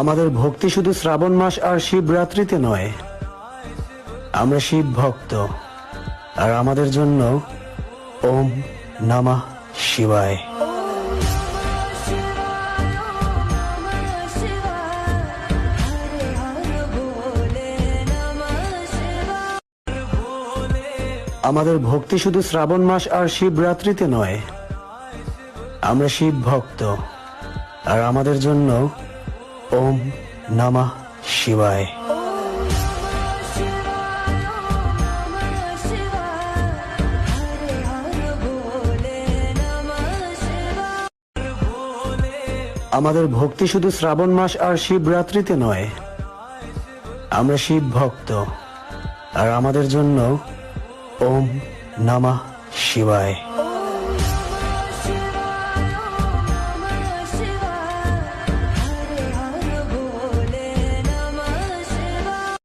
আমাদের ভক্তি শুধু শ্রাবণ মাস আর শিবরাত্রিতে নয়। আমরা শিব ভক্ত, আর আমাদের জন্য ওম নমঃ শিবায়। আমাদের ভক্তি শুধু শ্রাবণ মাস আর শিবরাত্রিতে নয়। আমরা শিব ভক্ত, আর আমাদের জন্য ওম নমঃ শিবায়। আমাদের ভক্তি শুধু শ্রাবণ মাস আর শিবরাত্রিতে নয়। আমরা শিব ভক্ত, আর আমাদের জন্য ওম নমঃ শিবায়।